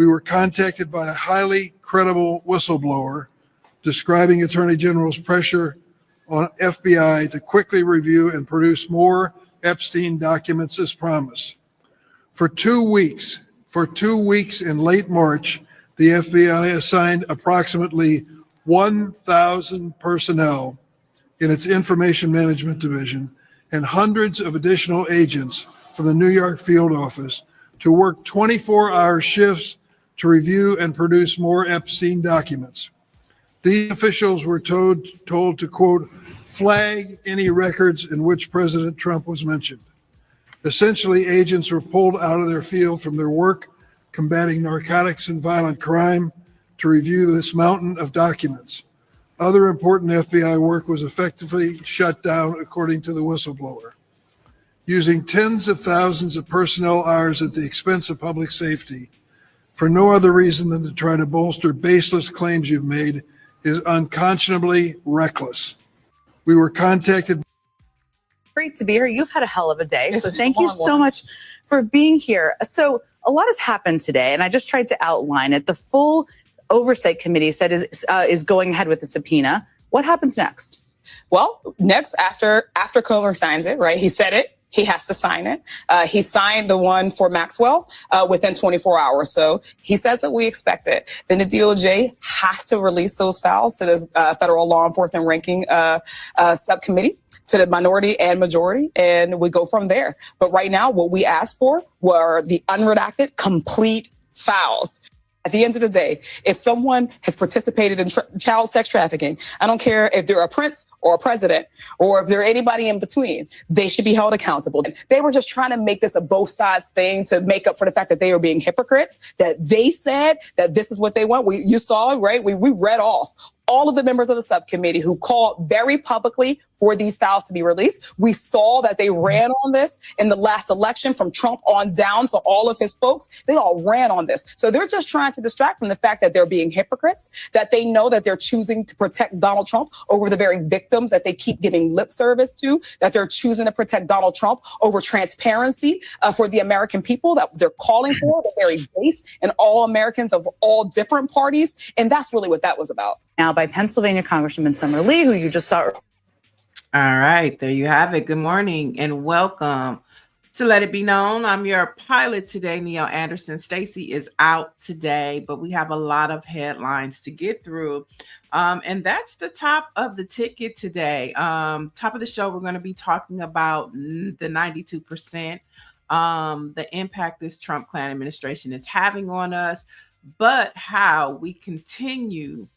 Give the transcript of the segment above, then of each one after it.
We were contacted by a highly credible whistleblower describing Attorney General's pressure on FBI to quickly review and produce more Epstein documents as promised. For 2 weeks in late March, the FBI assigned approximately 1,000 personnel in its Information Management Division and hundreds of additional agents from the New York field office to work 24-hour shifts to review and produce more Epstein documents. These officials were told to, quote, flag any records in which President Trump was mentioned. Essentially, agents were pulled out of their field from their work combating narcotics and violent crime to review this mountain of documents. Other important FBI work was effectively shut down, according to the whistleblower. Using tens of thousands of personnel hours at the expense of public safety for no other reason than to try to bolster baseless claims you've made is unconscionably reckless. We were contacted. Great to be here. You've had a hell of a day. So thank you so much for being here. So a lot has happened today, and I just tried to outline it. The full Oversight Committee said is going ahead with the subpoena. What happens next? Well, next, after Comer signs it, right? He said it. He has to sign it. He signed the one for Maxwell within 24 hours. So he says that we expect it. Then the DOJ has to release those files to the Federal Law Enforcement Ranking Subcommittee, to the minority and majority, and we go from there. But right now, what we asked for were the unredacted, complete files. At the end of the day, if someone has participated in child sex trafficking, I don't care if they're a prince or a president or if they're anybody in between, they should be held accountable. They were just trying to make this a both sides thing to make up for the fact that they were being hypocrites, that they said that this is what they want. You saw it, right? We read off all of the members of the subcommittee who called very publicly for these files to be released. We saw that they ran on this in the last election, from Trump on down to all of his folks. They all ran on this. So they're just trying to distract from the fact that they're being hypocrites, that they know that they're choosing to protect Donald Trump over the very victims that they keep giving lip service to, that they're choosing to protect Donald Trump over transparency for the American people that they're calling for, the very base, and all Americans of all different parties. And that's really what that was about. Now by Pennsylvania Congresswoman Summer Lee, who you just saw. All right, there you have it. Good morning and welcome to Let It Be Known. I'm your pilot today, Niele Anderson. Stacy is out today, but we have a lot of headlines to get through. And that's the top of the ticket today. Top of the show, we're going to be talking about the 92%, the impact this Trump Klan administration is having on us, but how we continue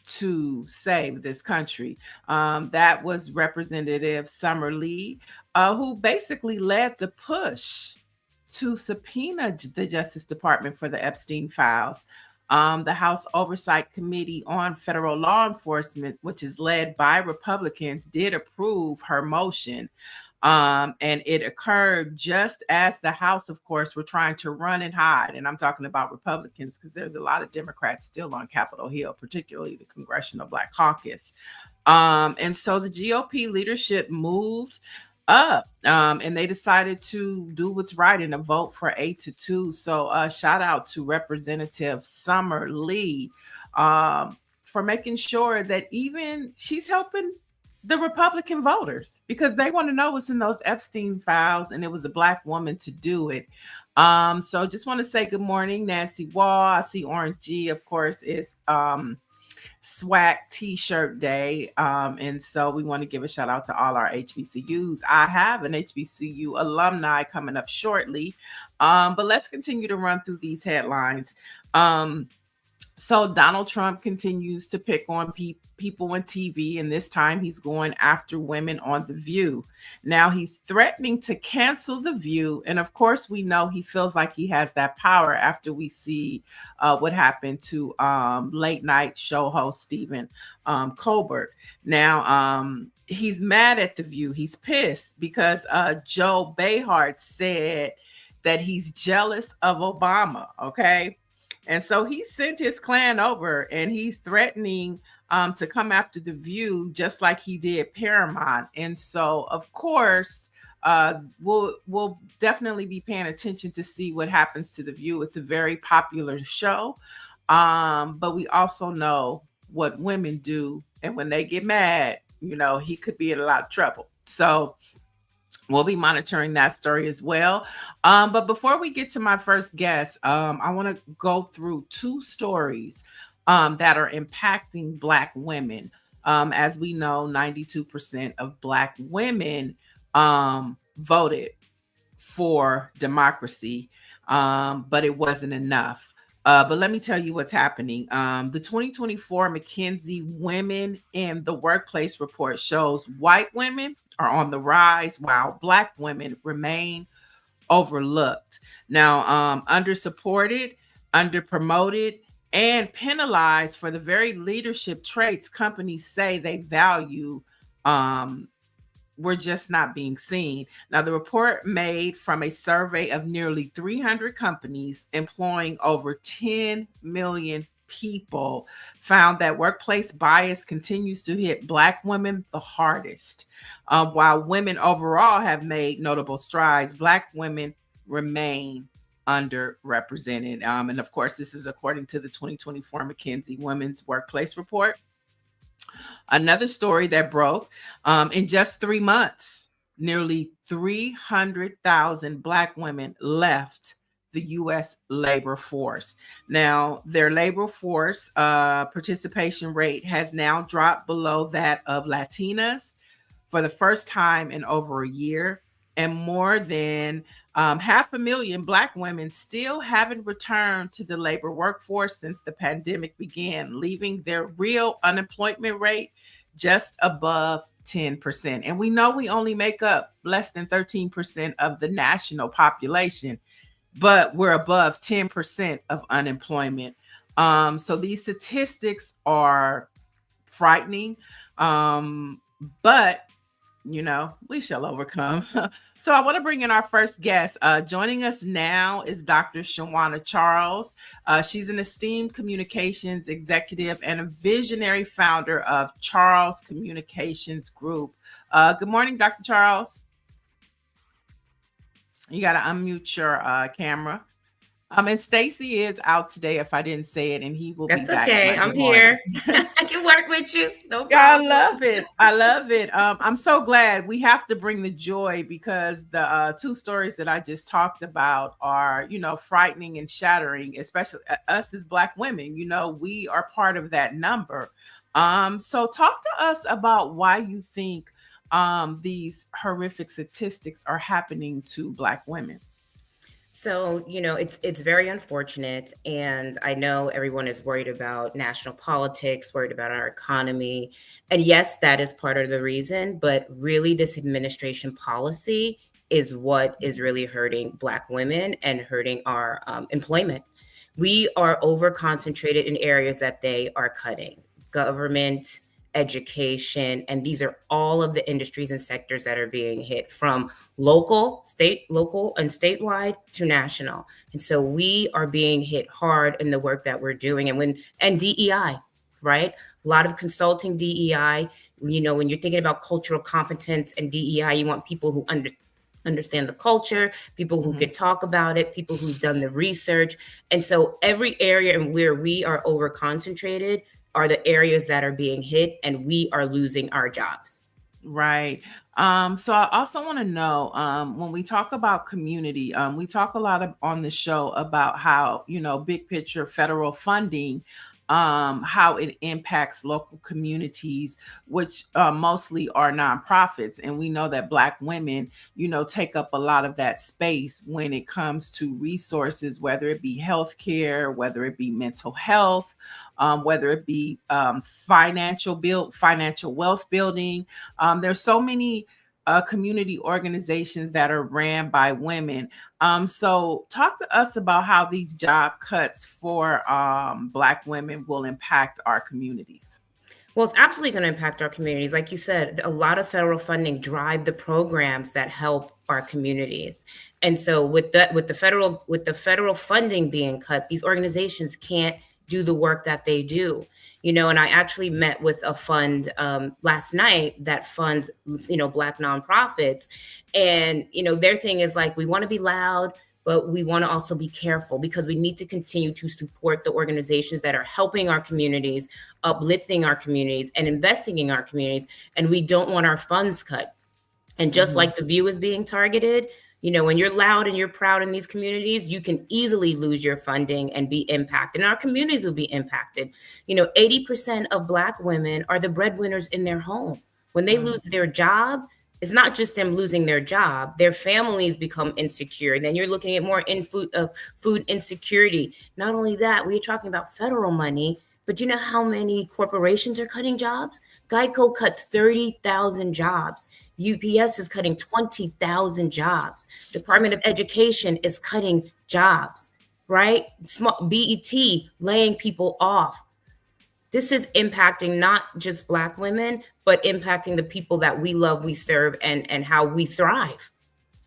to save this country. That was Representative Summer Lee, who basically led the push to subpoena the Justice Department for the Epstein files. The House Oversight Committee on Federal Law Enforcement, which is led by Republicans, did approve her motion. And it occurred just as the House, of course, were trying to run and hide. And I'm talking about Republicans because there's a lot of Democrats still on Capitol Hill, particularly the Congressional Black Caucus. And so the GOP leadership moved up and they decided to do what's right and a vote for 8-2. So shout out to Representative Summer Lee for making sure that even she's helping the Republican voters, because they want to know what's in those Epstein files, and it was a Black woman to do it. So just want to say good morning, Nancy Wall. I see Orange G, of course, is SWAC T-shirt day. And so we want to give a shout out to all our HBCUs. I have an HBCU alumni coming up shortly, but let's continue to run through these headlines. So Donald Trump continues to pick on people on TV, and this time he's going after women on The View. Now he's threatening to cancel The View, and of course we know he feels like he has that power after we see what happened to late night show host Stephen Colbert. Now he's mad at The View. He's pissed because Joe Behar said that he's jealous of Obama, okay? And so he sent his clan over and he's threatening to come after The View just like he did Paramount. And so, of course, we'll definitely be paying attention to see what happens to The View. It's a very popular show, but we also know what women do, and when they get mad, he could be in a lot of trouble. So we'll be monitoring that story as well. But before we get to my first guest, I want to go through two stories that are impacting Black women. As we know, 92% of Black women voted for democracy, but it wasn't enough. But let me tell you what's happening. The 2024 McKinsey Women in the Workplace report shows white women are on the rise while Black women remain overlooked. Now, undersupported, underpromoted, and penalized for the very leadership traits companies say they value, we're just not being seen. Now, the report made from a survey of nearly 300 companies employing over 10 million people found that workplace bias continues to hit Black women the hardest. While women overall have made notable strides, Black women remain underrepresented. And of course, this is according to the 2024 McKinsey Women's Workplace Report. Another story that broke, in just 3 months, nearly 300,000 Black women left the U.S. labor force. Now, their labor force participation rate has now dropped below that of Latinas for the first time in over a year. And more than 500,000 Black women still haven't returned to the labor workforce since the pandemic began, leaving their real unemployment rate just above 10%. And we know we only make up less than 13% of the national population, but we're above 10% of unemployment. So these statistics are frightening, but we shall overcome. So I want to bring in our first guest. Joining us now is Dr. Shawna Charles. She's an esteemed communications executive and a visionary founder of Charles Communications Group. Good morning, Dr. Charles. You got to unmute your camera. And Stacy is out today, if I didn't say it, and he will be back. That's okay. I'm here. I can work with you. No problem. I love it. I love it. I'm so glad. We have to bring the joy because the two stories that I just talked about are, frightening and shattering, especially us as Black women. We are part of that number. So talk to us about why you think these horrific statistics are happening to Black women. So, it's very unfortunate. And I know everyone is worried about national politics, worried about our economy. And yes, that is part of the reason. But really, this administration policy is what is really hurting Black women and hurting our employment. We are over concentrated in areas that they are cutting: government, education, and these are all of the industries and sectors that are being hit, from local, and statewide to national. And so we are being hit hard in the work that we're doing. And DEI, right? A lot of consulting DEI, when you're thinking about cultural competence and DEI, you want people who understand the culture, people who can talk about it, people who've done the research. And so every area where we are over concentrated are the areas that are being hit, and we are losing our jobs. Right. So I also want to know, when we talk about community, we talk a lot on the show about how, big picture federal funding, how it impacts local communities, which mostly are nonprofits. And we know that Black women, take up a lot of that space when it comes to resources, whether it be healthcare, whether it be mental health, whether it be financial wealth building. There's so many community organizations that are ran by women. So talk to us about how these job cuts for Black women will impact our communities. Well, it's absolutely going to impact our communities. Like you said, a lot of federal funding drive the programs that help our communities. And so with the federal funding being cut, these organizations can't do the work that they do. And I actually met with a fund last night that funds, Black nonprofits. And, their thing is like, we want to be loud, but we want to also be careful because we need to continue to support the organizations that are helping our communities, uplifting our communities, and investing in our communities. And we don't want our funds cut. And just like The View is being targeted, when you're loud and you're proud in these communities, you can easily lose your funding and be impacted. And our communities will be impacted. 80% of Black women are the breadwinners in their home. When they lose their job, it's not just them losing their job, their families become insecure. Then you're looking at more food insecurity. Not only that, we're talking about federal money, but you know how many corporations are cutting jobs? Geico cut 30,000 jobs. UPS is cutting 20,000 jobs. Department of Education is cutting jobs, right? BET laying people off. This is impacting not just Black women, but impacting the people that we love, we serve, and how we thrive.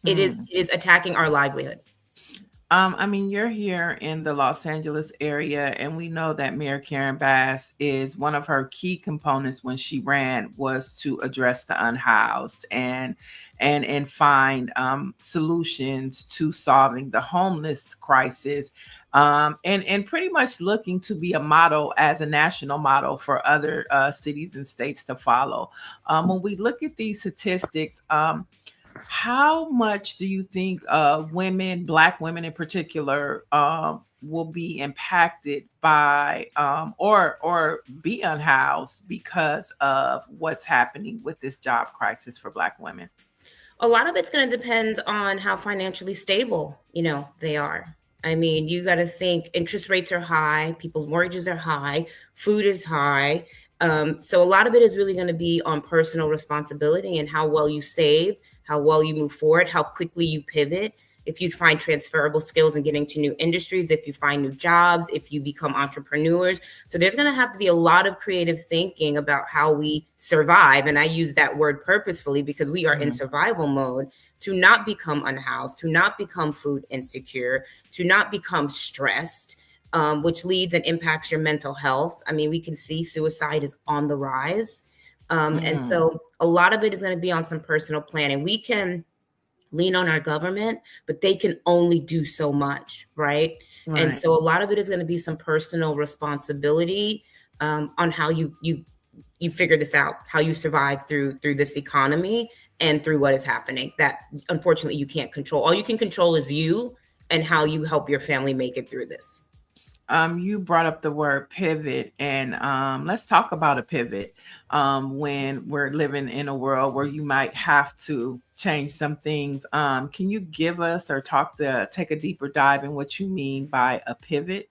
It is attacking our livelihood. You're here in the Los Angeles area, and we know that Mayor Karen Bass is one of her key components when she ran was to address the unhoused and find solutions to solving the homeless crisis, and pretty much looking to be a model as a national model for other cities and states to follow. When we look at these statistics, how much do you think women, Black women in particular, will be impacted by or be unhoused because of what's happening with this job crisis for Black women? A lot of it's going to depend on how financially stable, they are. You got to think interest rates are high, people's mortgages are high, food is high. So a lot of it is really going to be on personal responsibility and how well you save, how well you move forward, how quickly you pivot. If you find transferable skills and getting to new industries, if you find new jobs, if you become entrepreneurs. So there's going to have to be a lot of creative thinking about how we survive. And I use that word purposefully because we are in survival mode to not become unhoused, to not become food insecure, to not become stressed, which leads and impacts your mental health. We can see suicide is on the rise. And so a lot of it is going to be on some personal planning. We can lean on our government, but they can only do so much, right? And so a lot of it is going to be some personal responsibility on how you figure this out, how you survive through this economy and through what is happening that unfortunately you can't control. All you can control is you and how you help your family make it through this. You brought up the word pivot, and let's talk about a pivot when we're living in a world where you might have to change some things. Can you give us or take a deeper dive in what you mean by a pivot?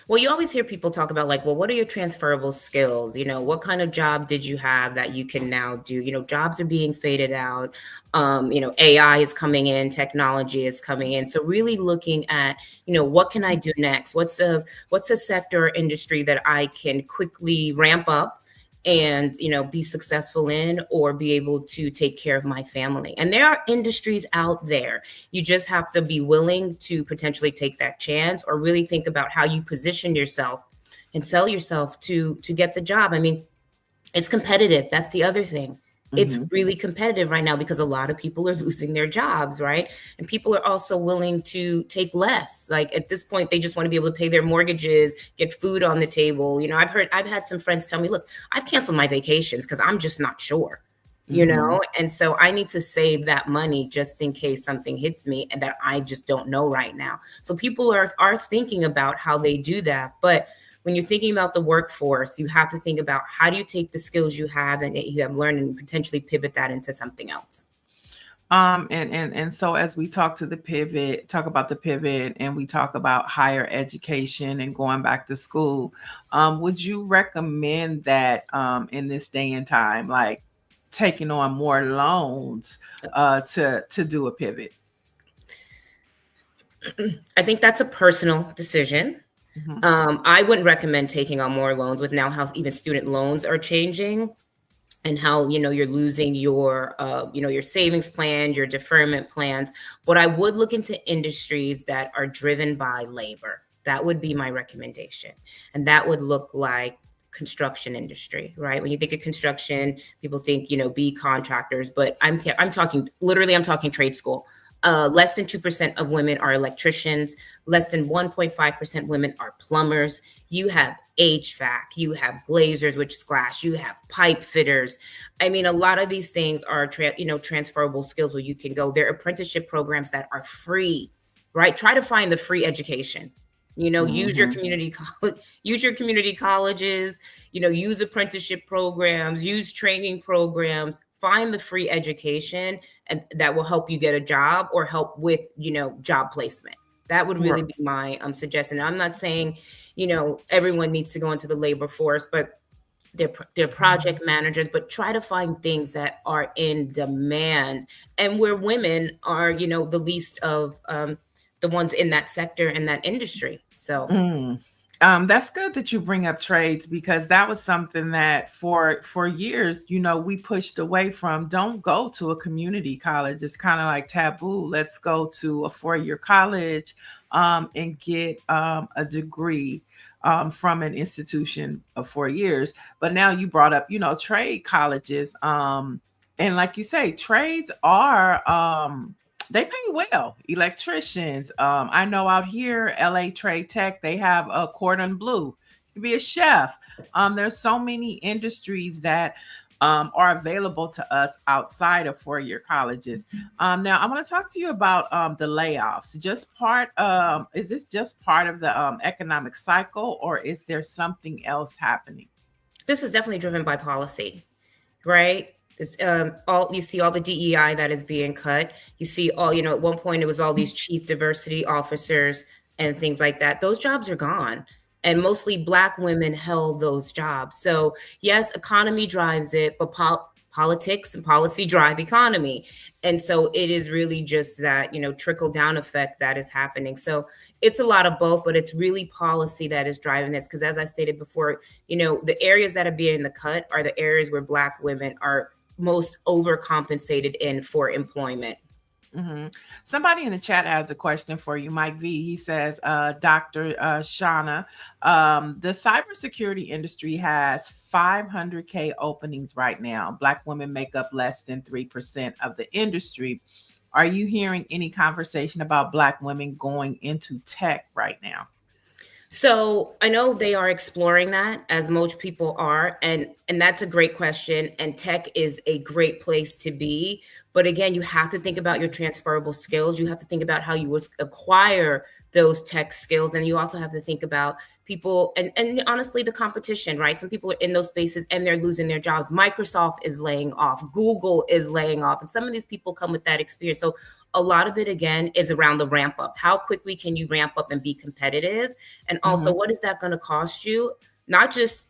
Well, you always hear people talk about like, well, what are your transferable skills? What kind of job did you have that you can now do? Jobs are being faded out. AI is coming in, technology is coming in. So really looking at, what can I do next? What's a sector or industry that I can quickly ramp up and, be successful in or be able to take care of my family. And there are industries out there. You just have to be willing to potentially take that chance or really think about how you position yourself and sell yourself to get the job. It's competitive. That's the other thing. It's really competitive right now because a lot of people are losing their jobs, right? And people are also willing to take less. Like at this point, they just want to be able to pay their mortgages, get food on the table. I've had some friends tell me, look, I've canceled my vacations because I'm just not sure, and so I need to save that money just in case something hits me and that I just don't know right now. So people are thinking about how they do that. But when you're thinking about the workforce, you have to think about how do you take the skills you have and that you have learned and potentially pivot that into something else. And so as we talk about the pivot and we talk about higher education and going back to school, would you recommend that in this day and time, like taking on more loans to do a pivot? I think that's a personal decision. I wouldn't recommend taking on more loans with now how even student loans are changing and how, you're losing your, your savings plan, your deferment plans. But I would look into industries that are driven by labor, That would be my recommendation. And that would look like construction industry, right? When you think of construction, people think, be contractors, but I'm talking trade school. Less than 2% of women are electricians. Less than 1.5% women are plumbers. You have HVAC, you have glazers, which is glass, you have pipe fitters. I mean, a lot of these things are, transferable skills where you can go. There are apprenticeship programs that are free, right? Try to find the free education. Use your community college, use your community colleges, use apprenticeship programs, use training programs, find the free education, and that will help you get a job or help with, job placement. That would really be my suggestion. I'm not saying, everyone needs to go into the labor force, but they're project managers, but try to find things that are in demand and where women are, the least of the ones in that sector and that industry. So that's good that you bring up trades, because that was something that for years, we pushed away from. Don't go to a community college. It's kind of like taboo. Let's go to a 4-year college and get a degree from an institution of 4 years. But now you brought up, trade colleges. And like you say, trades are they pay well. Electricians. I know out here, LA Trade Tech, they have a cordon bleu. You can be a chef. There's so many industries that are available to us outside of 4-year colleges. Now, I want to talk to you about the layoffs. Is this just part of the economic cycle, or is there something else happening? This is definitely driven by policy, right? There's you see all the DEI that is being cut. You see at one point it was all these chief diversity officers and things like that. Those jobs are gone. And mostly Black women held those jobs. So yes, economy drives it, but politics and policy drive economy. And so it is really just that, trickle down effect that is happening. So it's a lot of both, but it's really policy that is driving this. Because as I stated before, the areas that are being the cut are the areas where Black women are most overcompensated in for employment. Mm-hmm. Somebody in the chat has a question for you, Mike V. He says, Dr. Shawna, the cybersecurity industry has 500K openings right now. Black women make up less than 3% of the industry. Are you hearing any conversation about Black women going into tech right now? So I know they are exploring that, as most people are, and that's a great question. And tech is a great place to be. But again, you have to think about your transferable skills. You have to think about how you would acquire those tech skills. And you also have to think about people and honestly, the competition, right? Some people are in those spaces and they're losing their jobs. Microsoft is laying off. Google is laying off. And some of these people come with that experience. So a lot of it, again, is around the ramp up. How quickly can you ramp up and be competitive? And also, what is that going to cost you? Not just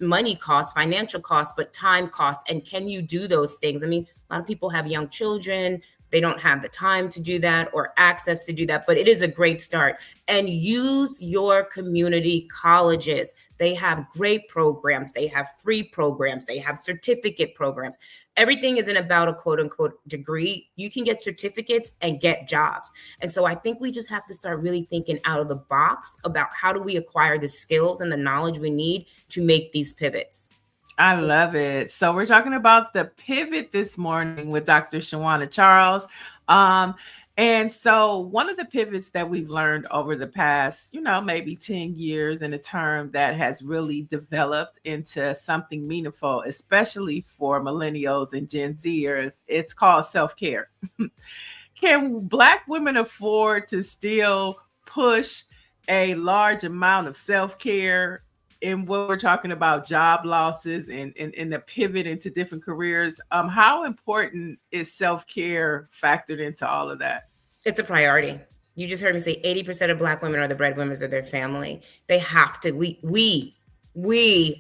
money costs, financial costs, but time costs. And can you do those things? I mean, a lot of people have young children. They don't have the time to do that or access to do that, but it is a great start. And use your community colleges. They have great programs. They have free programs. They have certificate programs. Everything isn't about a quote unquote degree. You can get certificates and get jobs. And so I think we just have to start really thinking out of the box about how do we acquire the skills and the knowledge we need to make these pivots. I love it. So we're talking about the pivot this morning with Dr. Shawna Charles. And so one of the pivots that we've learned over the past, maybe 10 years, in a term that has really developed into something meaningful, especially for millennials and Gen Zers, it's called self-care. Can Black women afford to still push a large amount of self-care in what we're talking about, job losses and the pivot into different careers? How important is self-care factored into all of that? It's a priority. You just heard me say 80% of Black women are the breadwinners of their family. They have to, we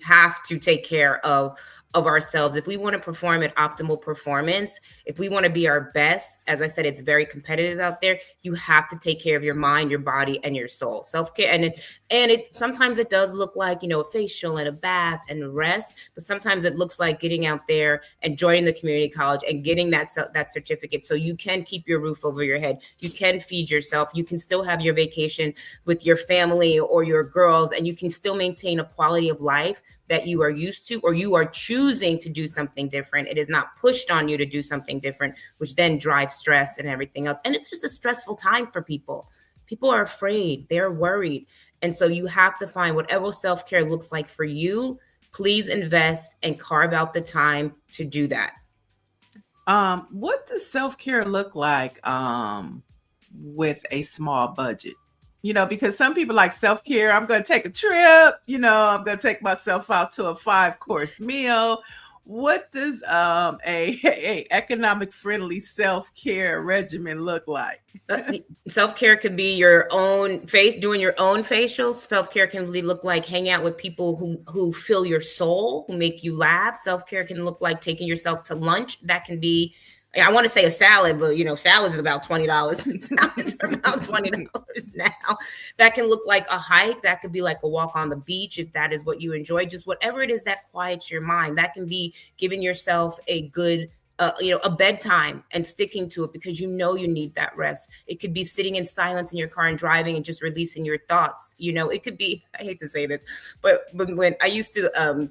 have to take care of of ourselves, if we want to perform at optimal performance, if we want to be our best, as I said, it's very competitive out there. You have to take care of your mind, your body, and your soul. Self-care, and it sometimes it does look like, a facial and a bath and rest, but sometimes it looks like getting out there and joining the community college and getting that certificate, so you can keep your roof over your head, you can feed yourself, you can still have your vacation with your family or your girls, and you can still maintain a quality of life that you are used to, or you are choosing to do something different. It is not pushed on you to do something different, which then drives stress and everything else. And it's just a stressful time for people. People are afraid, they're worried. And so you have to find whatever self-care looks like for you. Please invest and carve out the time to do that. What does self-care look like with a small budget? Because some people like self-care. I'm going to take a trip. I'm going to take myself out to a 5-course meal. What does a economic friendly self-care regimen look like? Self-care could be your own doing your own facials. Self-care can really look like hanging out with people who fill your soul, who make you laugh. Self-care can look like taking yourself to lunch. That can be, I want to say a salad, but salads is about $20 and salads are about $20 now. That can look like a hike. That could be like a walk on the beach, if that is what you enjoy. Just whatever it is that quiets your mind. That can be giving yourself a good, a bedtime and sticking to it because you need that rest. It could be sitting in silence in your car and driving and just releasing your thoughts. It could be, I hate to say this, but when I used to,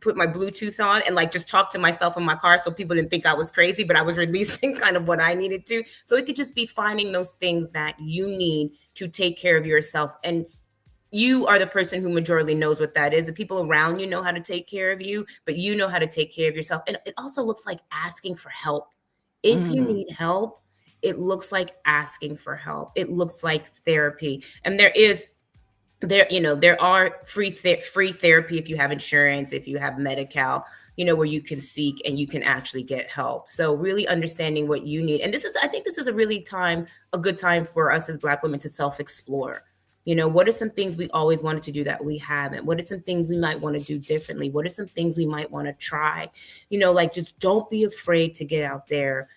put my Bluetooth on and like just talk to myself in my car so people didn't think I was crazy, but I was releasing kind of what I needed to. So it could just be finding those things that you need to take care of yourself. And you are the person who majorly knows what that is. The people around you know how to take care of you, but you know how to take care of yourself. And it also looks like asking for help. If you need help, it looks like asking for help. It looks like therapy. And there are free therapy if you have insurance, if you have Medi-Cal, where you can seek and you can actually get help. So really understanding what you need. And I think this is a good time for us as Black women to self-explore. What are some things we always wanted to do that we haven't? What are some things we might want to do differently? What are some things we might want to try? Just don't be afraid to get out there,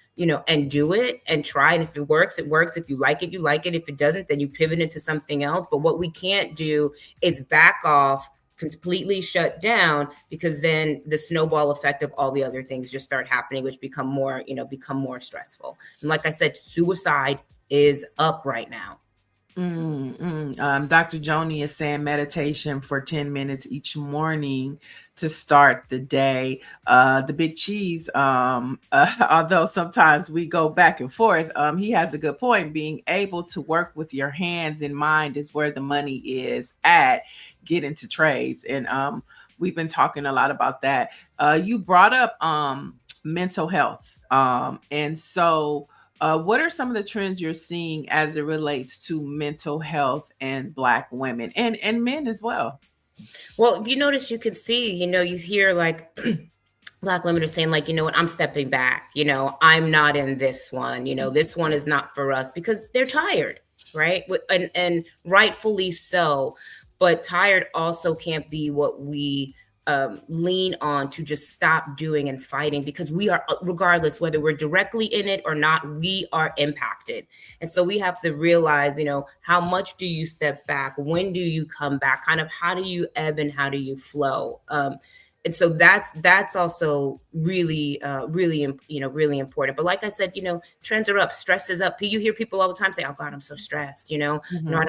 and do it and try. And if it works, it works. If you like it, you like it. If it doesn't, then you pivot into something else. But what we can't do is back off, completely shut down, because then the snowball effect of all the other things just start happening, which become more stressful. And like I said, suicide is up right now. Dr. Joni is saying meditation for 10 minutes each morning to start the day. The Big Cheese, although sometimes we go back and forth, he has a good point. Being able to work with your hands and mind is where the money is at. Get into trades. And we've been talking a lot about that. You brought up mental health. And so what are some of the trends you're seeing as it relates to mental health and Black women and men as well? Well, if you notice, you can see, you hear like Black women are saying like, I'm stepping back, I'm not in this one, this one is not for us, because they're tired, right? And rightfully so, but tired also can't be what we lean on to just stop doing and fighting, because we are, regardless whether we're directly in it or not, we are impacted. And so we have to realize, how much do you step back? When do you come back? Kind of how do you ebb and how do you flow? And so that's also really important. But like I said, trends are up, stress is up. You hear people all the time say, "Oh God, I'm so stressed." I don't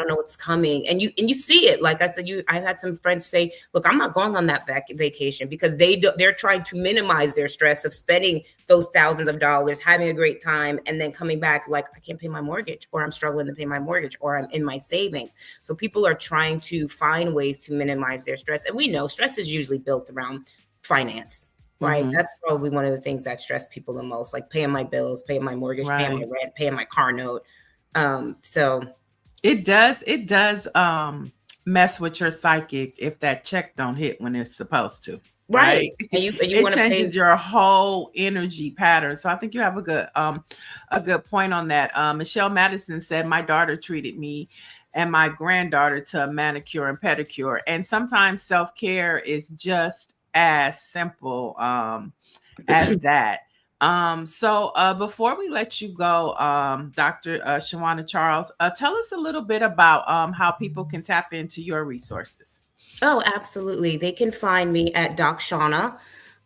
know what's coming, and you see it. Like I said, I've had some friends say, "Look, I'm not going on that vacation," because they're trying to minimize their stress of spending those thousands of dollars, having a great time, and then coming back like, I can't pay my mortgage, or I'm struggling to pay my mortgage, or I'm in my savings. So people are trying to find ways to minimize their stress, and we know stress is usually built around finance, right? That's probably one of the things that stress people the most, like paying my bills, paying my mortgage, paying my rent, paying my car note. So it does mess with your psychic if that check don't hit when it's supposed to. Right. And you it changes your whole energy pattern. So I think you have a good point on that. Michelle Madison said, my daughter treated me and my granddaughter to a manicure and pedicure. And sometimes self-care is just as simple as that. So before we let you go, Dr. Shawna Charles, tell us a little bit about how people can tap into your resources. Oh, absolutely. They can find me at Doc Shawna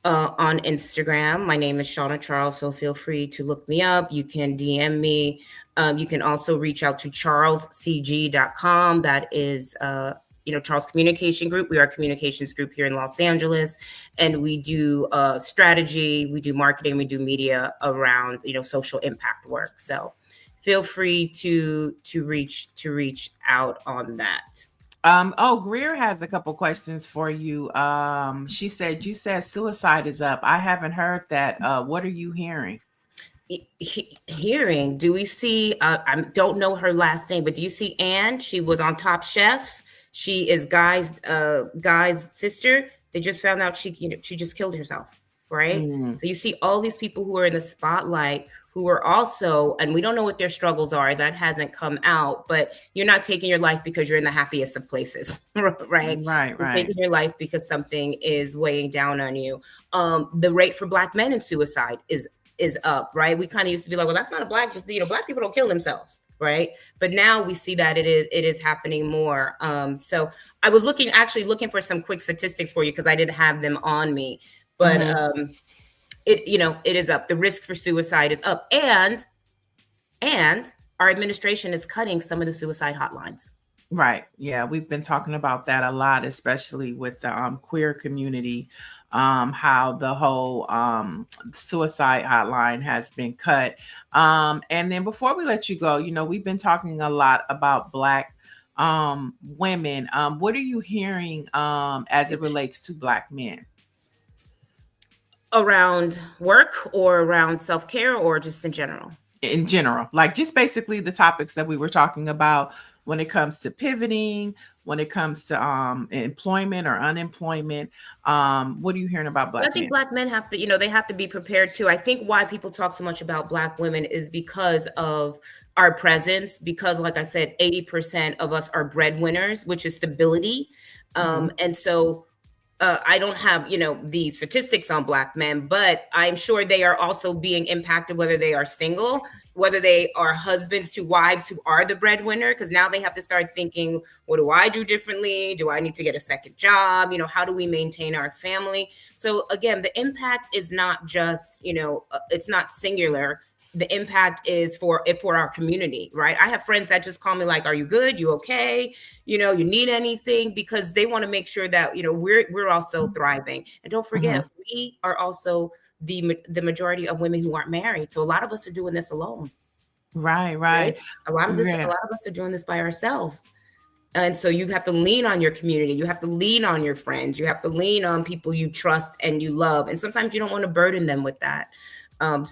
on Instagram. My name is Shawna Charles, so feel free to look me up. You can DM me. You can also reach out to charlescg.com. That is Charles Communication Group. We are a communications group here in Los Angeles, and we do strategy, we do marketing, we do media around social impact work. So feel free to reach out on that. Greer has a couple questions for you. She said, you said suicide is up. I haven't heard that. What are you hearing? Hearing, do we see, I don't know her last name, but do you see Anne? She was on Top Chef. She is Guy's sister. They just found out she just killed herself, right? So you see all these people who are in the spotlight who are also, and we don't know what their struggles are. That hasn't come out, but you're not taking your life because you're in the happiest of places, right? Right. You're taking your life because something is weighing down on you. The rate for Black men in suicide is up, right? We kind of used to be like, well, that's not a Black people don't kill themselves, right? But now we see that it is happening more. So I was looking for some quick statistics for you because I didn't have them on me, but it is up. The risk for suicide is up, and our administration is cutting some of the suicide hotlines. Right. Yeah, we've been talking about that a lot, especially with the queer community, how the whole suicide hotline has been cut. And then before we let you go, we've been talking a lot about Black women. What are you hearing as it relates to Black men? Around work or around self-care or just in general? In general, like just basically the topics that we were talking about when it comes to pivoting, when it comes to employment or unemployment. What are you hearing about Black men? I think Black men have to, they have to be prepared too. I think why people talk so much about Black women is because of our presence, because like I said, 80% of us are breadwinners, which is stability. And so I don't have, the statistics on Black men, but I'm sure they are also being impacted, whether they are single, whether they are husbands to wives who are the breadwinner, because now they have to start thinking, what do I do differently? Do I need to get a second job? How do we maintain our family? So again, the impact is not just, it's not singular. The impact is for our community, right? I have friends that just call me like, are you good? You okay? You need anything? Because they want to make sure that, we're also thriving. And don't forget, we are also the majority of women who aren't married. So a lot of us are doing this alone. Right. A lot of us are doing this by ourselves. And so you have to lean on your community. You have to lean on your friends. You have to lean on people you trust and you love. And sometimes you don't want to burden them with that. And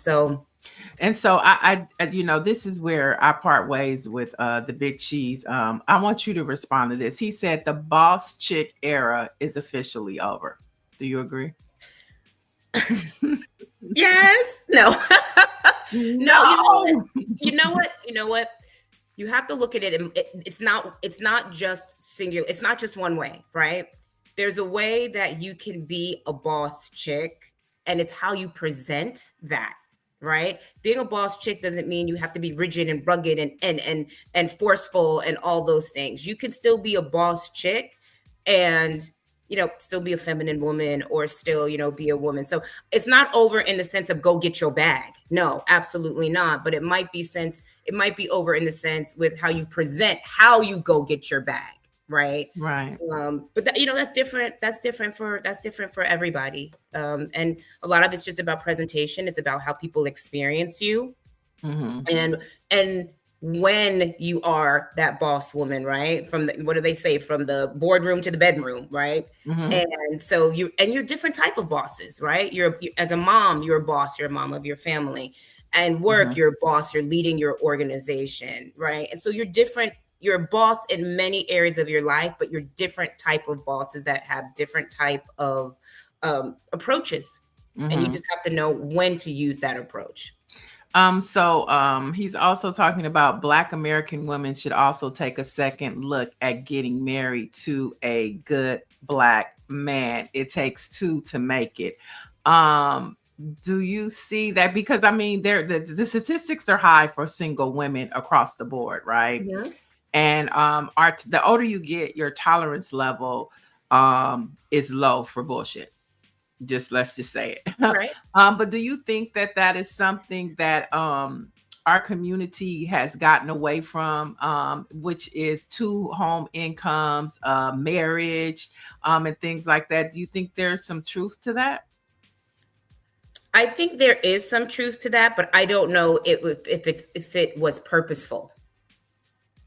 so I this is where I part ways with the Big Cheese. I want you to respond to this. He said the boss chick era is officially over. Do you agree? Yes. No. No. You know what? You have to look at it, and it's not just singular. It's not just one way, right? There's a way that you can be a boss chick, and it's how you present that. Right? Being a boss chick doesn't mean you have to be rigid and rugged and forceful and all those things. You can still be a boss chick and, still be a feminine woman or still, be a woman. So it's not over in the sense of go get your bag. No, absolutely not. But it might be over in the sense with how you present, how you go get your bag. Right. But that's different. That's different for everybody. And a lot of it's just about presentation. It's about how people experience you. And when you are that boss woman, right? What do they say? From the boardroom to the bedroom, right? And so you're different type of bosses, right? You're as a mom, you're a boss, you're a mom of your family. And work, you're a boss, you're leading your organization, right? And so you're different. You're a boss in many areas of your life, but you're different type of bosses that have different type of approaches. And you just have to know when to use that approach. He's also talking about Black American women should also take a second look at getting married to a good Black man. It takes two to make it. Do you see that? Because I mean, the statistics are high for single women across the board, right? Yeah. And the older you get, your tolerance level is low for bullshit. Let's just say it. Right. But do you think that that is something that our community has gotten away from, which is two home incomes, marriage, and things like that? Do you think there's some truth to that? I think there is some truth to that, but I don't know if it was purposeful.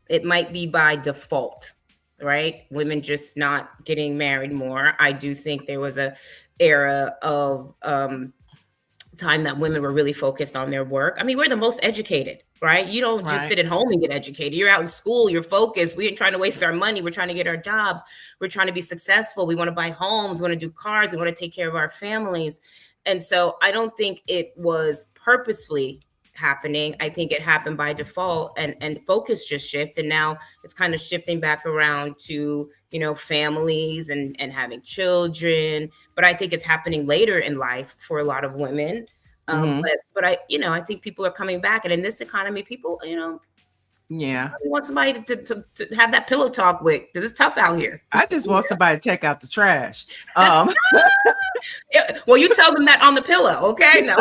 It might be by default, right? Women just not getting married more. I do think there was a era of time that women were really focused on their work. I mean, we're the most educated, right? You don't just sit at home and get educated. You're out in school, you're focused. We ain't trying to waste our money. We're trying to get our jobs. We're trying to be successful. We want to buy homes. We want to do cars. We want to take care of our families. And so I don't think it was purposefully happening. I think it happened by default, and focus just shifted. And now it's kind of shifting back around to, families and having children. But I think it's happening later in life for a lot of women. But I think people are coming back, and in this economy, people, Yeah. I want somebody to have that pillow talk with, because it's tough out here. I just want somebody to take out the trash. Well, you tell them that on the pillow, okay? No.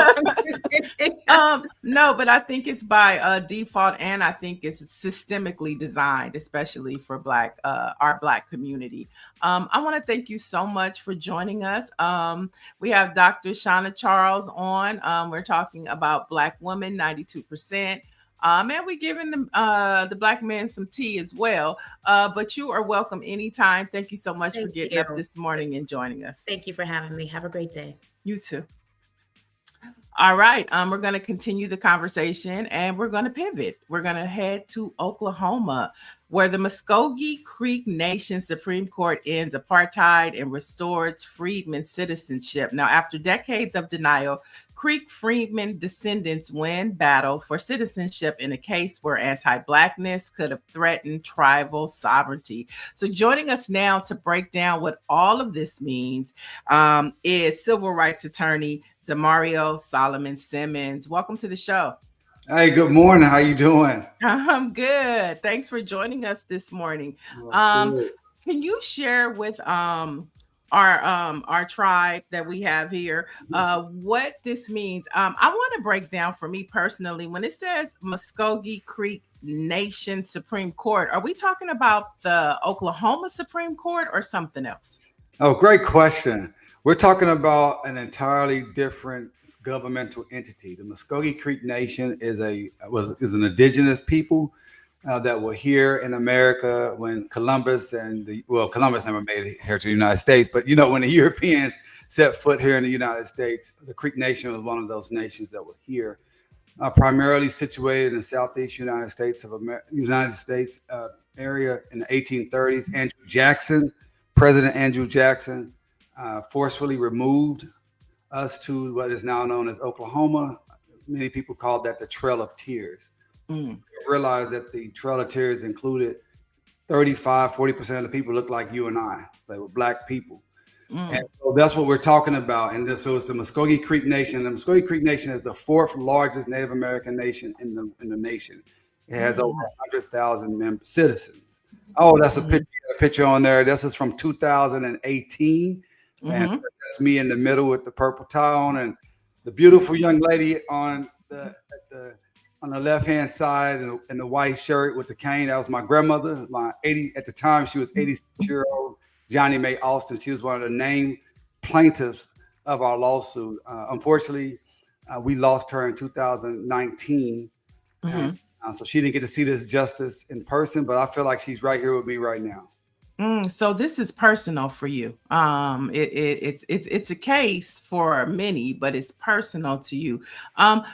No, but I think it's by default, and I think it's systemically designed, especially for our Black community. I want to thank you so much for joining us. We have Dr. Shawna Charles on. We're talking about Black women, 92%. And we're giving the Black men some tea as well. But you are welcome anytime. Thank you so much for getting up this morning and joining us. Thank you for having me. Have a great day. You too. All right. We're going to continue the conversation, and we're going to pivot. We're going to head to Oklahoma, where the Muscogee Creek Nation Supreme Court ends apartheid and restores freedmen citizenship. Now, after decades of denial, Creek freedmen descendants win battle for citizenship in a case where anti-Blackness could have threatened tribal sovereignty. So joining us now to break down what all of this means is civil rights attorney Damario Solomon-Simmons. Welcome to the show. Hey, good morning. How you doing? I'm good. Thanks for joining us this morning. Can you share with our tribe that we have here what this means? I want to break down for me personally, when it says Muscogee Creek Nation Supreme Court, are we talking about the Oklahoma Supreme Court or something else? Oh, great question. We're talking about an entirely different governmental entity. The Muscogee Creek Nation is an indigenous people that were here in America when Columbus Columbus never made it here to the United States, but when the Europeans set foot here in the United States, the Creek Nation was one of those nations that were here, primarily situated in the southeast United States area in the 1830s. President Andrew Jackson forcefully removed us to what is now known as Oklahoma. Many people call that the Trail of Tears. Realize that the Trail of Tears included 40% of the people looked like you and I. They were Black people. And so that's what we're talking about. And so it's the Muscogee Creek Nation. The Muscogee Creek Nation is the fourth largest Native American nation in the nation. It has over 100,000 citizens. Oh, that's a picture on there. This is from 2018. And that's me in the middle with the purple tie on, and the beautiful young lady on the left-hand side in the white shirt with the cane. That was my grandmother. At the time, she was 86-year-old Johnny Mae Austin. She was one of the named plaintiffs of our lawsuit. Unfortunately, we lost her in 2019. So she didn't get to see this justice in person, but I feel like she's right here with me right now. So this is personal for you. It's a case for many, but it's personal to you.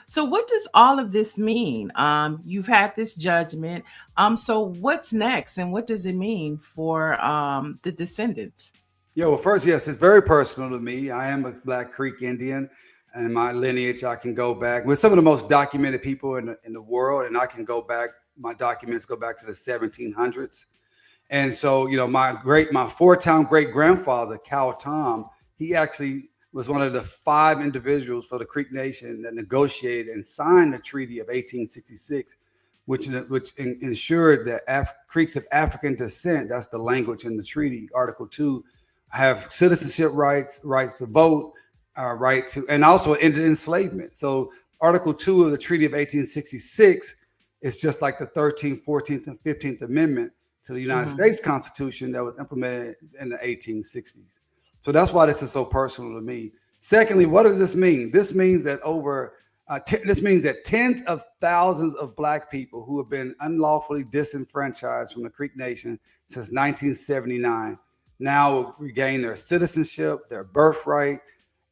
So what does all of this mean? You've had this judgment. So what's next, and what does it mean for the descendants? Yeah, well, first, yes, it's very personal to me. I am a Black Creek Indian. and my lineage, I can go back with some of the most documented people in the world, and I can go back. My documents go back to the 1700s, and so my four-time great grandfather, Cal Tom, he actually was one of the 5 individuals for the Creek Nation that negotiated and signed the Treaty of 1866, which ensured that Creeks of African descent, that's the language in the treaty, Article 2, have citizenship rights, rights to vote, right to, and also ended enslavement. So Article 2 of the Treaty of 1866 is just like the 13th, 14th, and 15th Amendment to the United States Constitution that was implemented in the 1860s. So that's why this is so personal to me. Secondly, what does this mean? This means that tens of thousands of Black people who have been unlawfully disenfranchised from the Creek Nation since 1979 now regain their citizenship, their birthright,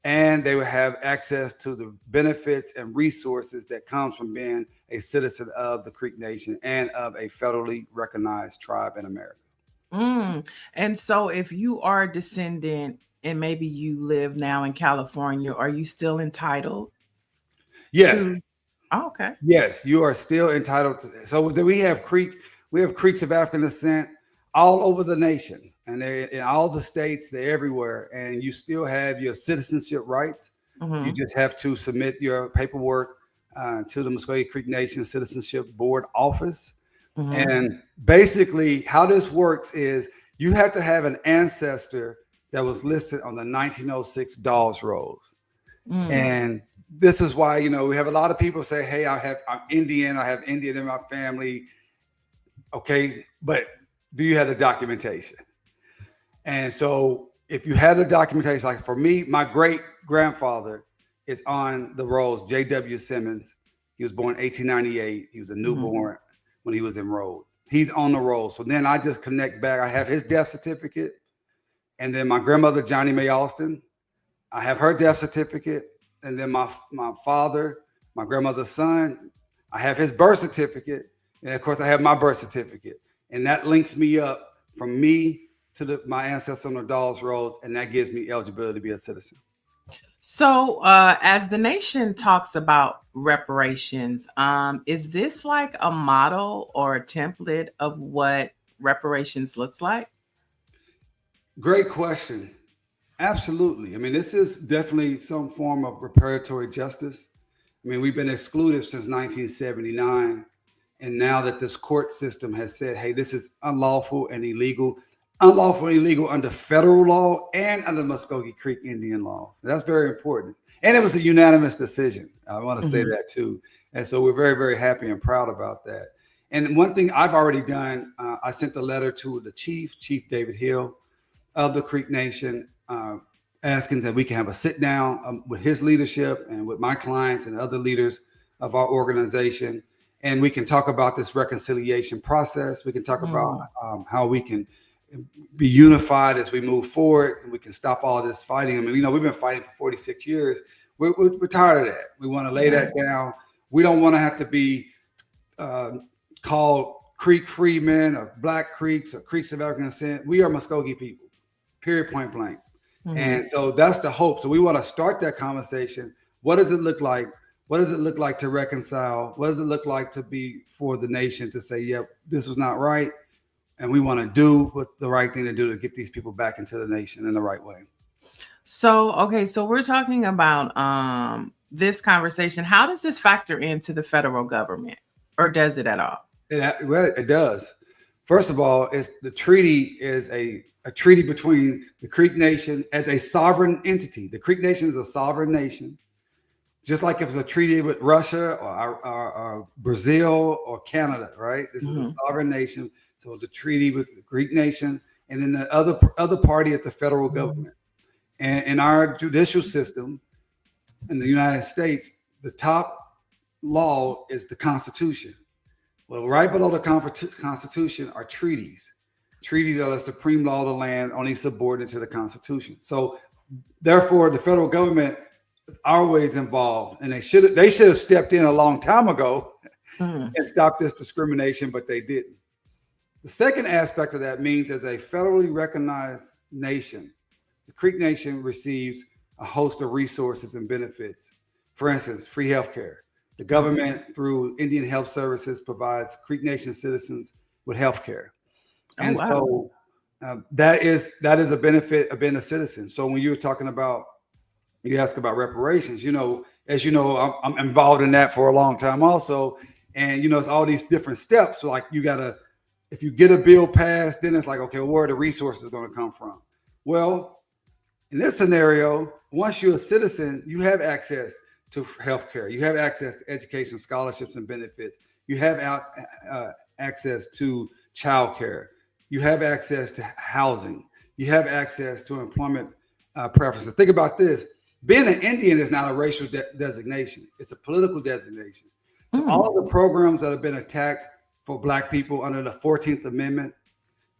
and they will have access to the benefits and resources that comes from being a citizen of the Creek Nation and of a federally recognized tribe in America. And so if you are a descendant and maybe you live now in California, are you still entitled? Yes. Okay. Yes, you are still entitled to this. So we have Creeks of African descent all over the nation, and they're in all the states, they're everywhere, and you still have your citizenship rights. You just have to submit your paperwork to the Muscogee Creek Nation Citizenship Board office. And basically how this works is you have to have an ancestor that was listed on the 1906 Dawes Rolls. And this is why, we have a lot of people say, hey, I'm Indian. I have Indian in my family. Okay. But do you have the documentation? And so if you have the documentation, like for me, my great grandfather is on the rolls, J.W. Simmons. He was born 1898. He was a newborn when he was enrolled. He's on the roll. So then I just connect back. I have his death certificate. And then my grandmother, Johnny Mae Austin, I have her death certificate. And then my father, my grandmother's son, I have his birth certificate. And of course I have my birth certificate. And that links me up from me to my ancestors on the Dawes Rolls. And that gives me eligibility to be a citizen. So as the nation talks about reparations, is this like a model or a template of what reparations looks like? Great question. Absolutely. I mean, this is definitely some form of reparatory justice. I mean, we've been excluded since 1979. And now that this court system has said, hey, this is unlawful and illegal under federal law and under Muscogee Creek Indian law. That's very important. And it was a unanimous decision. I want to say that too. And so we're very, very happy and proud about that. And one thing I've already done, I sent a letter to the Chief David Hill of the Creek Nation, asking that we can have a sit down with his leadership and with my clients and other leaders of our organization. And we can talk about this reconciliation process. We can talk about how we can be unified as we move forward, and we can stop all this fighting. I mean, we've been fighting for 46 years. We're tired of that. We want to lay that down. We don't want to have to be called Creek Freedmen or Black Creeks or Creeks of African descent. We are Muscogee people, period, point blank. And so that's the hope. So we want to start that conversation. What does it look like? What does it look like to reconcile? What does it look like to be for the nation to say, yep, this was not right. And we want to do what the right thing to do to get these people back into the nation in the right way. So, okay, so we're talking about this conversation. How does this factor into the federal government, or does it at all? It does. First of all, the treaty is a treaty between the Creek Nation as a sovereign entity. The Creek Nation is a sovereign nation, just like if it's a treaty with Russia or Brazil or Canada, right? This is a sovereign nation. So the treaty with the Creek Nation, and then the other party at the federal government. And in our judicial system in the United States, the top law is the Constitution. Well, right below the Constitution are treaties. Treaties are the supreme law of the land, only subordinate to the Constitution. So therefore, the federal government is always involved, and they should have stepped in a long time ago and stopped this discrimination, but they didn't. The second aspect of that means, as a federally recognized nation, the Creek Nation receives a host of resources and benefits. For instance, free healthcare. The government, through Indian Health Services, provides Creek Nation citizens with healthcare. And so that is a benefit of being a citizen. So when you were talking about, you ask about reparations, as you know, I'm involved in that for a long time also. And, it's all these different steps. So like if you get a bill passed, then it's like, okay, where are the resources going to come from? Well, in this scenario, once you're a citizen, you have access to healthcare. You have access to education, scholarships, and benefits. You have access to childcare. You have access to housing. You have access to employment preferences. Think about this. Being an Indian is not a racial designation. It's a political designation. So all of the programs that have been attacked for Black people under the 14th Amendment,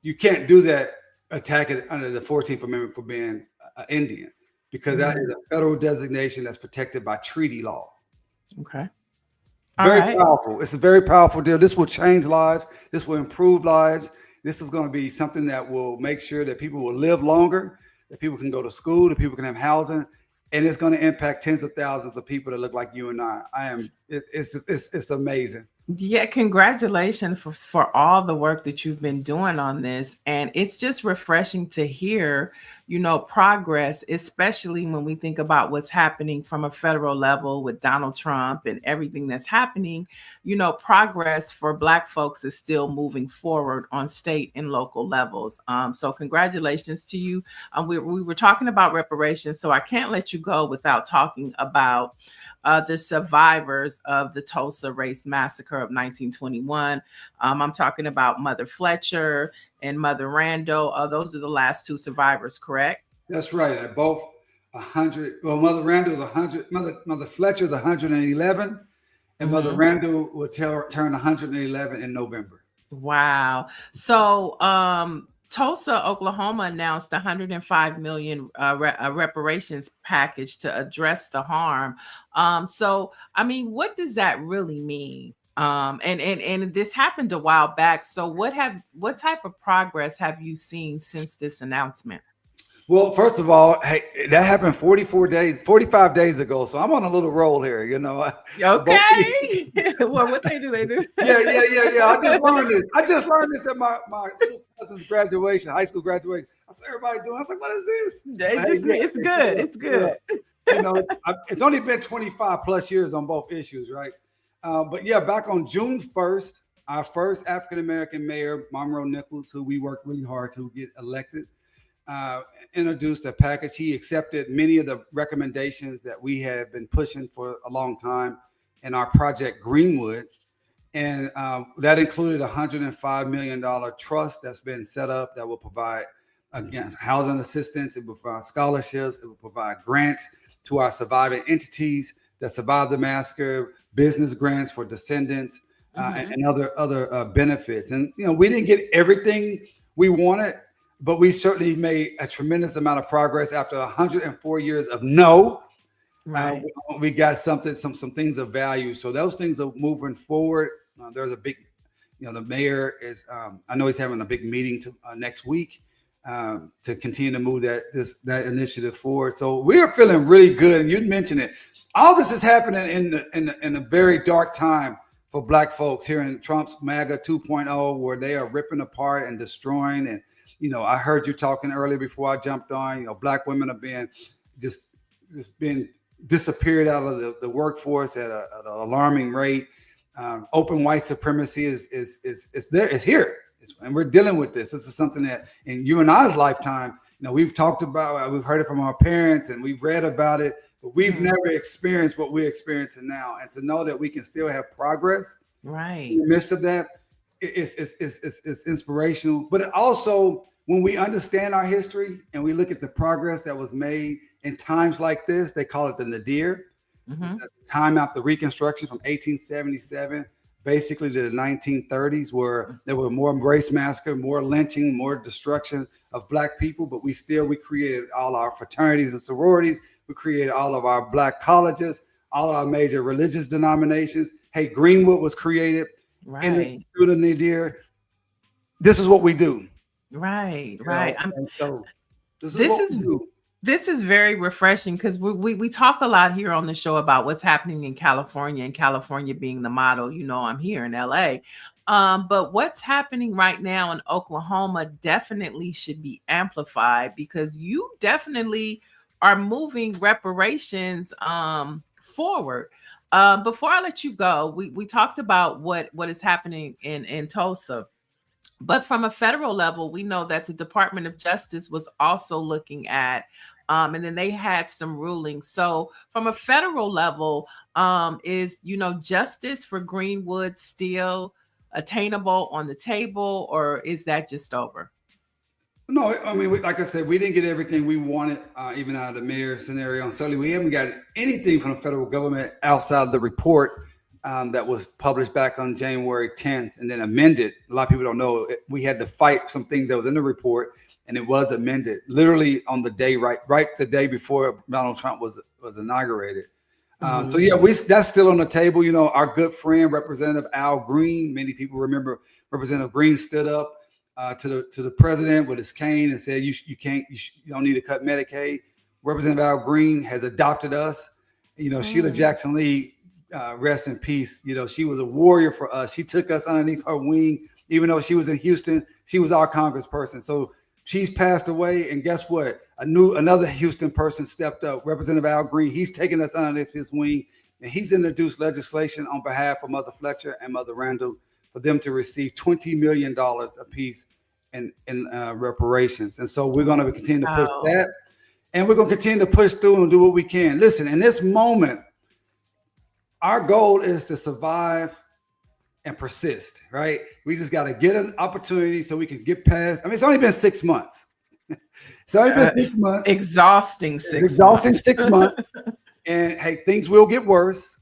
you can't do that, attack it under the 14th Amendment for being an Indian, because that is a federal designation that's protected by treaty law. Okay. Very powerful. It's a very powerful deal. This will change lives. This will improve lives. This is going to be something that will make sure that people will live longer, that people can go to school, that people can have housing, and it's going to impact tens of thousands of people that look like you and I. It's amazing. Yeah, congratulations for all the work that you've been doing on this. And it's just refreshing to hear, progress, especially when we think about what's happening from a federal level with Donald Trump and everything that's happening. Progress for Black folks is still moving forward on state and local levels. So congratulations to you. We were talking about reparations, so I can't let you go without talking about the survivors of the Tulsa Race Massacre of 1921. I'm talking about Mother Fletcher and Mother Randall. Those are the last two survivors, correct? That's right. At both 100. Well, Mother Randall is 100. Mother Fletcher is 111, and Mother Randall will turn 111 in November. Wow. So, Tulsa, Oklahoma announced $105 million reparations package to address the harm. So, what does that really mean? And this happened a while back. So what type of progress have you seen since this announcement? Well, first of all, hey, that happened 45 days ago. So I'm on a little roll here, Okay. Well, what they do? Yeah. I just learned this at my little cousin's graduation, high school graduation. I saw everybody doing. I was like, what is this? It's good. It's good. It's only been 25 plus years on both issues, right? But yeah, back on June 1st, our first African-American mayor, Monroe Nichols, who we worked really hard to get elected, introduced a package. He accepted many of the recommendations that we have been pushing for a long time in our Project Greenwood. And that included a $105 million trust that's been set up that will provide, again, housing assistance, it will provide scholarships, it will provide grants to our surviving entities that survived the massacre, business grants for Descendants, and other benefits. And, we didn't get everything we wanted, but we certainly made a tremendous amount of progress after 104 years of no. Right. We got some things of value. So those things are moving forward. There's a big, the mayor is, I know he's having a big meeting next week to continue to move that initiative forward. So we're feeling really good. And you mentioned it. All this is happening in a very dark time for Black folks here in Trump's MAGA 2.0, where they are ripping apart and destroying. And, I heard you talking earlier before I jumped on, Black women are being just being disappeared out of the workforce at an alarming rate. Open white supremacy is there. It's here. And we're dealing with this. This is something that in you and I's lifetime, we've talked about, we've heard it from our parents and we've read about it, but we've never experienced what we're experiencing now. And to know that we can still have progress right in the midst of that, it's inspirational. But also, when we understand our history and we look at the progress that was made in times like this, they call it the nadir, the time after Reconstruction from 1877, basically to the 1930s, where there were more race massacre, more lynching, more destruction of Black people. But we created all our fraternities and sororities. We created all of our Black colleges, all our major religious denominations. Hey, Greenwood was created. Right. Through the nadir. This is what we do. Right. So this is what we do. This is very refreshing because we talk a lot here on the show about what's happening in California, and California being the model. You know, I'm here in LA. But what's happening right now in Oklahoma definitely should be amplified, because you definitely are moving reparations forward. Before I let you go, we talked about what is happening in Tulsa. But from a federal level, we know that the Department of Justice was also looking at, and then they had some rulings. So from a federal level, is, justice for Greenwood still attainable on the table, or is that just over? No, I mean, like I said, we didn't get everything we wanted, even out of the mayor's scenario. And certainly we haven't got anything from the federal government outside of the report that was published back on January 10th and then amended. A lot of people don't know we had to fight some things that was in the report, and it was amended literally on the day, right the day before Donald Trump was inaugurated. So yeah, that's still on the table. Our good friend, Representative Al Green, many people remember Representative Green stood up to the president with his cane and said, you don't need to cut Medicaid. Representative Al Green has adopted us. Sheila Jackson Lee, rest in peace. She was a warrior for us. She took us underneath her wing. Even though she was in Houston, she was our congressperson. So she's passed away. And guess what? Another Houston person stepped up, Representative Al Green. He's taken us underneath his wing, and he's introduced legislation on behalf of Mother Fletcher and Mother Randall for them to receive $20 million apiece in reparations. And so we're going to continue to push that, and we're going to continue to push through and do what we can. Listen, in this moment, our goal is to survive and persist, right? We just got to get an opportunity so we can get past. I mean, it's only been 6 months. It's only been 6 months. Exhausting 6 months. And hey, things will get worse.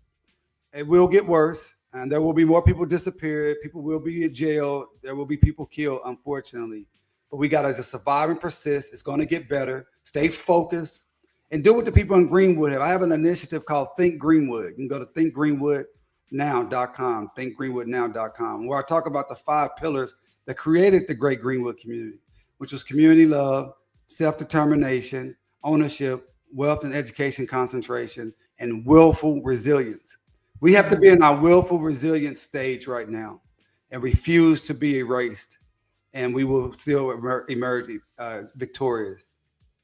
It will get worse. And there will be more people disappear. People will be in jail. There will be people killed, unfortunately. But we got to just survive and persist. It's going to get better. Stay focused and do what the people in Greenwood have. I have an initiative called Think Greenwood. You can go to thinkgreenwoodnow.com, thinkgreenwoodnow.com, where I talk about the 5 pillars that created the great Greenwood community, which was community love, self-determination, ownership, wealth and education concentration, and willful resilience. We have to be in our willful resilience stage right now and refuse to be erased, and we will still emerge victorious.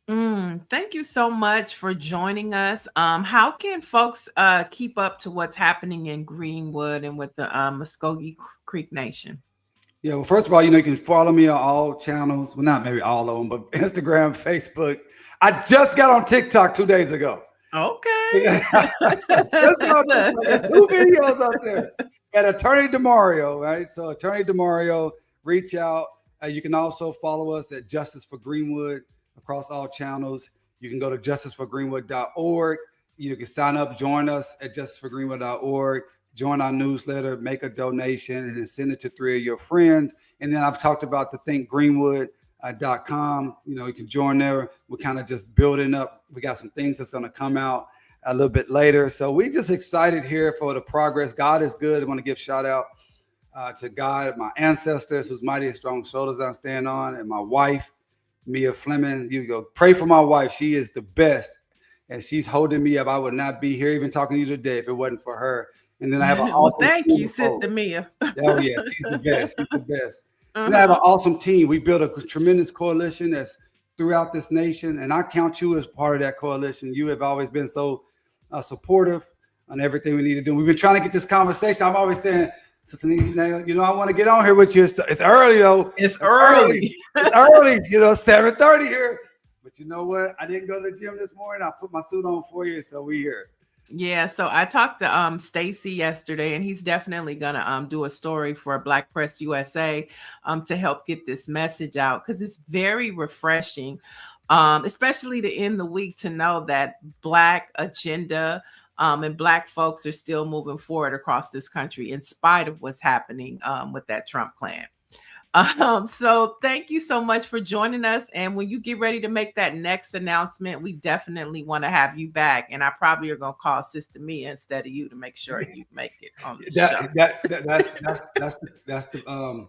Thank you so much for joining us. How can folks keep up to what's happening in Greenwood and with the Muscogee Creek Nation? Yeah, well, first of all, you can follow me on all channels. Well, not maybe all of them, but Instagram, Facebook. I just got on TikTok 2 days ago. Okay. Just got 2 videos out there. At Attorney Damario, right? So Attorney Damario, reach out. You can also follow us at Justice for Greenwood across all channels. You can go to justiceforgreenwood.org. You can sign up, join us at justiceforgreenwood.org. Join our newsletter, make a donation, and then send it to 3 of your friends. And then I've talked about the thinkgreenwood.com. You can join there. We're kind of just building up. We got some things that's going to come out a little bit later. So we're just excited here for the progress. God is good. I want to give shout out to God, my ancestors, whose mighty and strong shoulders I stand on, and my wife, Mia Fleming. You go pray for my wife. She is the best, and she's holding me up. I would not be here even talking to you today if it wasn't for her. And then I have an awesome thank you, Sister Mia. Oh yeah, she's the best. She's the best. And I have an awesome team. We built a tremendous coalition that's throughout this nation, and I count you as part of that coalition. You have always been so supportive on everything we need to do. We've been trying to get this conversation. I'm always saying, Sister Niele, I want to get on here with you. It's early though. It's early. It's early. 7:30 here. But you know what? I didn't go to the gym this morning. I put my suit on for you, so we here. Yeah, so I talked to Stacy yesterday, and he's definitely gonna do a story for BlackPressUSA to help get this message out, because it's very refreshing, especially to end the week, to know that Black agenda and Black folks are still moving forward across this country in spite of what's happening with that Trump plan. So thank you so much for joining us. And when you get ready to make that next announcement, we definitely want to have you back. And I probably are going to call Sister Mia instead of you to make sure you make it on the show. That's the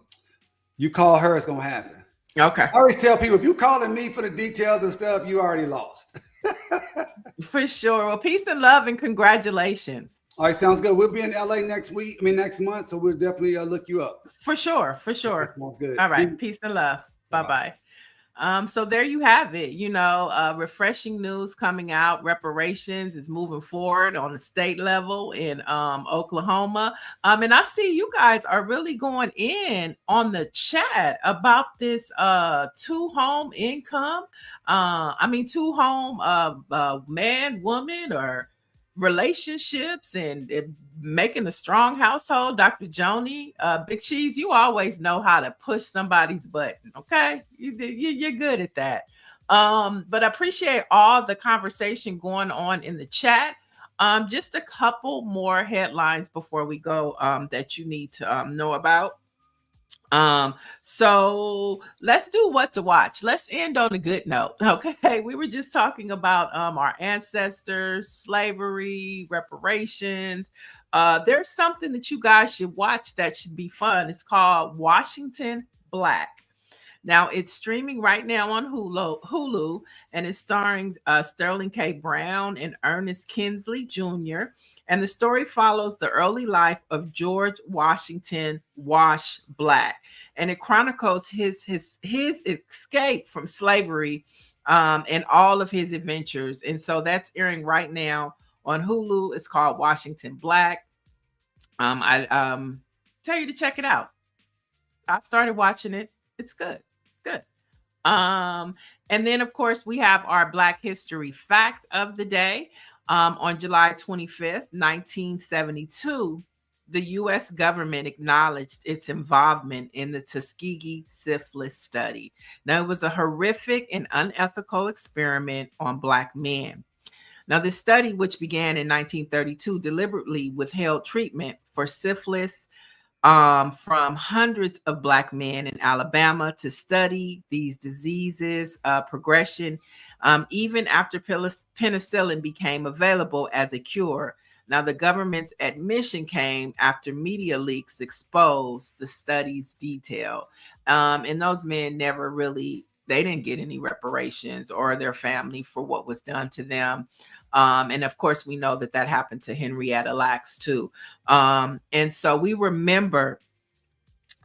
you call her, it's going to happen. Okay. I always tell people, if you calling me for the details and stuff, you already lost. For sure. Well, peace and love and congratulations. All right, sounds good. We'll be in LA next month, so we'll definitely look you up. For sure. For sure. Sounds good. All right. Peace and love. Bye-bye. So there you have it. Refreshing news coming out. Reparations is moving forward on the state level in Oklahoma. And I see you guys are really going in on the chat about this 2-home income. Two home man, woman, or relationships and making a strong household. Dr. Joni, Big Cheese, you always know how to push somebody's button. Okay, you're good at that. But I appreciate all the conversation going on in the chat. Just a couple more headlines before we go that you need to know about. So let's do what to watch. Let's end on a good note. Okay. We were just talking about our ancestors, slavery, reparations. There's something that you guys should watch that should be fun. It's called Washington Black. Now it's streaming right now on Hulu, and it's starring Sterling K. Brown and Ernest Kinsley Jr. And the story follows the early life of George Washington Wash Black, and it chronicles his escape from slavery and all of his adventures. And so that's airing right now on Hulu. It's called Washington Black. I tell you to check it out. I started watching it. It's good. Good. And then, of course, we have our Black History Fact of the Day. On July 25th, 1972, the U.S. government acknowledged its involvement in the Tuskegee syphilis study. Now, it was a horrific and unethical experiment on Black men. Now, this study, which began in 1932, deliberately withheld treatment for syphilis from hundreds of Black men in Alabama to study these diseases progression, even after penicillin became available as a cure. Now, the government's admission came after media leaks exposed the study's detail. And those men they didn't get any reparations or their family for what was done to them. And of course, we know that happened to Henrietta Lacks too. And so we remember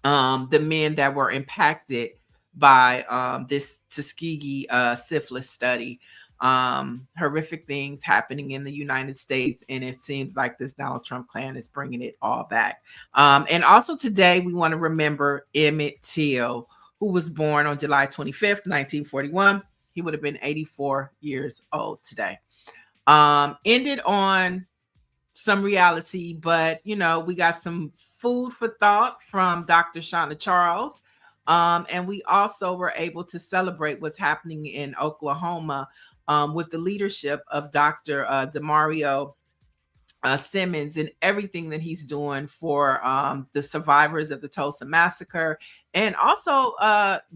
the men that were impacted by this Tuskegee syphilis study. Horrific things happening in the United States. And it seems like this Donald Trump clan is bringing it all back. And also today, we want to remember Emmett Till, who was born on July 25th, 1941. He would have been 84 years old today. Ended on some reality, but we got some food for thought from Dr. Shawna Charles. And we also were able to celebrate what's happening in Oklahoma with the leadership of Dr. Damario Simmons and everything that he's doing for the survivors of the Tulsa massacre, and also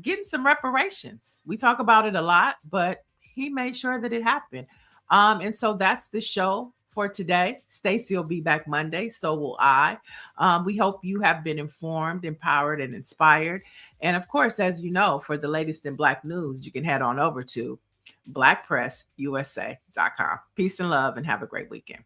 getting some reparations. We talk about it a lot, but he made sure that it happened. And so that's the show for today. Stacy will be back Monday. So will I. We hope you have been informed, empowered, and inspired. And of course, as you know, for the latest in Black news, you can head on over to BlackPressUSA.com. Peace and love, and have a great weekend.